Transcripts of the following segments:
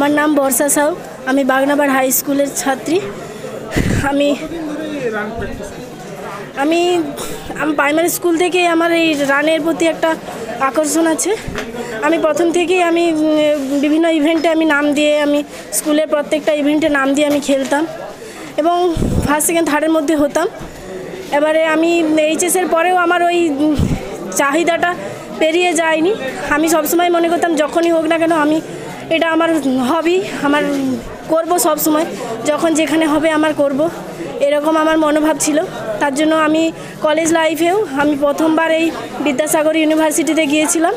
আমার নাম বর্ষা সাউ। আমি বাগনাবাড় হাই স্কুলের ছাত্রী। আমি আমি প্রাইমারি স্কুল থেকে আমার এই রানের প্রতি একটা আকর্ষণ আছে। আমি প্রথম থেকেই আমি বিভিন্ন ইভেন্টে আমি নাম দিয়ে আমি স্কুলের প্রত্যেকটা ইভেন্টে নাম দিয়ে আমি খেলতাম এবং ফার্স্ট সেকেন্ড থার্ডের মধ্যে হতাম। এবারে আমি এইচএসের পরেও আমার ওই চাহিদাটা পেরিয়ে যায়নি। আমি সবসময় মনে করতাম যখনই হোক না কেন আমি এটা আমার হবি, আমার করব সবসময়, যখন যেখানে হবে আমার করব, এরকম আমার মনোভাব ছিল। তার জন্য আমি কলেজ লাইফেও আমি প্রথমবার এই বিদ্যাসাগর ইউনিভার্সিটিতে গিয়েছিলাম।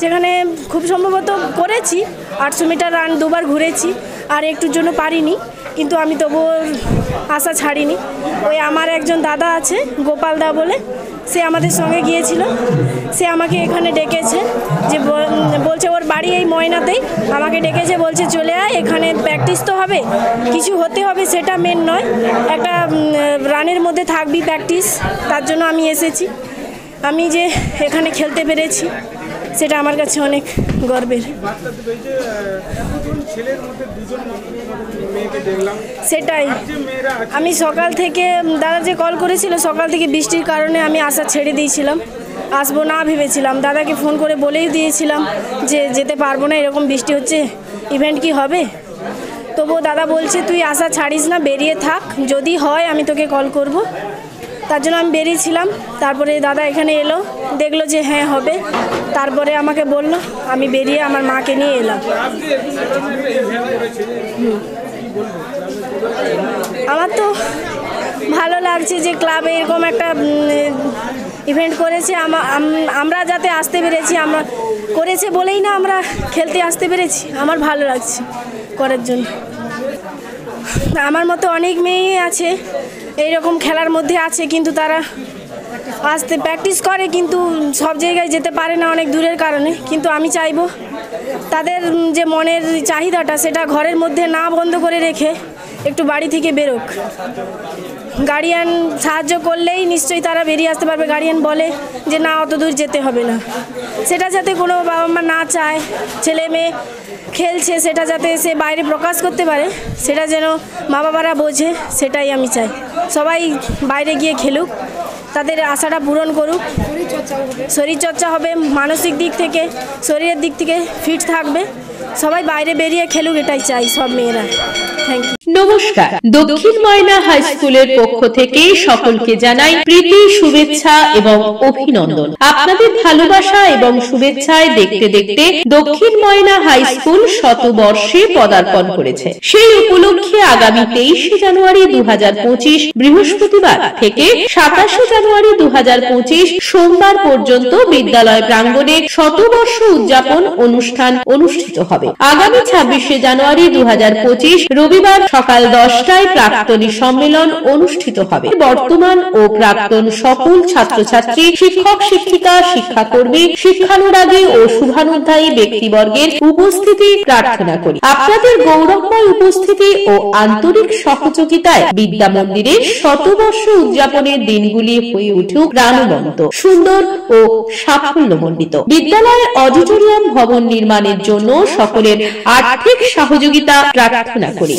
সেখানে খুব সম্ভবত করেছি 800 মিটার রান, দুবার ঘুরেছি, আর একটুর জন্য পারিনি, কিন্তু আমি তবুও আশা ছাড়িনি। ওই আমার একজন দাদা আছে গোপাল দা বলে, সে আমাদের সঙ্গে গিয়েছিল। সে আমাকে এখানে ডেকেছে, যে বলছে ওর বাড়ি এই ময়নাতেই, আমাকে ডেকেছে, বলছে চলে আয়, এখানে প্র্যাকটিস তো হবে, কিছু হতে হবে, সেটা মেন নয়, একটা রানের মধ্যে থাকবি প্র্যাকটিস। তার জন্য আমি এসেছি। আমি যে এখানে খেলতে পেরেছি সেটা আমার কাছে অনেক গর্বের। সেটাই আমি সকাল থেকে, দাদা যে কল করেছিল সকাল থেকে বৃষ্টির কারণে আমি আশা ছেড়ে দিয়েছিলাম, আসবো না ভেবেছিলাম। দাদাকে ফোন করে বলেই দিয়েছিলাম যে যেতে পারবো না, এরকম বৃষ্টি হচ্ছে, ইভেন্ট কি হবে। তবুও দাদা বলছে তুই আশা ছাড়িস না, বেরিয়ে থাক, যদি হয় আমি তোকে কল করব। তার জন্য আমি বেরিয়েছিলাম। তারপরে দাদা এখানে এলো, দেখলো যে হ্যাঁ হবে, তারপরে আমাকে বললো, আমি বেরিয়ে আমার মাকে নিয়ে এলাম। আমার তো ভালো লাগছে যে ক্লাবে এরকম একটা ইভেন্ট করেছে, আমরা যাতে আসতে পেরেছি, আমরা করেছে বলেই না আমরা খেলতে আসতে পেরেছি, আমার ভালো লাগছে করার জন্য। আমার মতো অনেক মেয়ে আছে এইরকম খেলার মধ্যে আছে, কিন্তু তারা আসতে প্র্যাকটিস করে কিন্তু সব জায়গায় যেতে পারে না অনেক দূরের কারণে। কিন্তু আমি চাইবো তাদের যে মনের চাহিদাটা সেটা ঘরের মধ্যে না বন্ধ করে রেখে একটু বাড়ি থেকে বেরোক। গার্ডিয়ান সাহায্য করলেই নিশ্চয়ই তারা বেরিয়ে আসতে পারবে। গার্ডিয়ান বলে যে না অত দূর যেতে হবে না, সেটা যাতে কোনো বাবা মা না চায় ছেলে মেয়ে খেলছে সেটা যাতে সে বাইরে প্রকাশ করতে পারে, সেটা যেন মা বাবারা বোঝে, সেটাই আমি চাই। সবাই বাইরে গিয়ে খেলুক, তাদের আশাটা পূরণ করুক, শরীরচর্চা হবে, মানসিক দিক থেকে শরীরের দিক থেকে ফিট থাকবে, সবাই বাইরে বেরিয়ে খেলুক, এটাই চাই সব মেয়েরা। Thank you. নমস্কার, দক্ষিণ ময়না হাই স্কুলের পক্ষ থেকে সকলকে জানাই প্রীতি, শুভেচ্ছা এবং অভিনন্দন। আপনাদের ভালোবাসা এবং শুভেচ্ছায় দেখতে দেখতে দক্ষিণ ময়না হাই স্কুল শতবর্ষে পদার্পণ করেছে। সেই উপলক্ষে আগামী 23 জানুয়ারি 2025 বৃহস্পতিবার থেকে 27 জানুয়ারি 2025 সোমবার পর্যন্ত বিদ্যালয় প্রাঙ্গণে শতবর্ষ উদযাপন অনুষ্ঠান অনুষ্ঠিত হবে। আগামী 26 জানুয়ারি 2025 রবিবার সকাল 10টায় প্রাক্তনী সম্মেলন অনুষ্ঠিত হবে। বর্তমান ও প্রাক্তন সকল ছাত্রছাত্রী, শিক্ষক শিক্ষিকা, শিক্ষাকর্মী, শিক্ষানুরাগী ও শুভানুধ্যায়ী ব্যক্তিবর্গের উপস্থিতি প্রার্থনা করি। আপনাদের গৌরবময় উপস্থিতি ও আন্তরিক সহযোগিতায় বিদ্যা মন্দিরের শতবর্ষ উদযাপনের দিনগুলি হয়ে উঠুক প্রাণবন্ত, সুন্দর ও সাফল্যমণ্ডিত। বিদ্যালয়ের অডিটোরিয়াম ভবন নির্মাণের জন্য সকলের আর্থিক সহযোগিতা প্রার্থনা করি।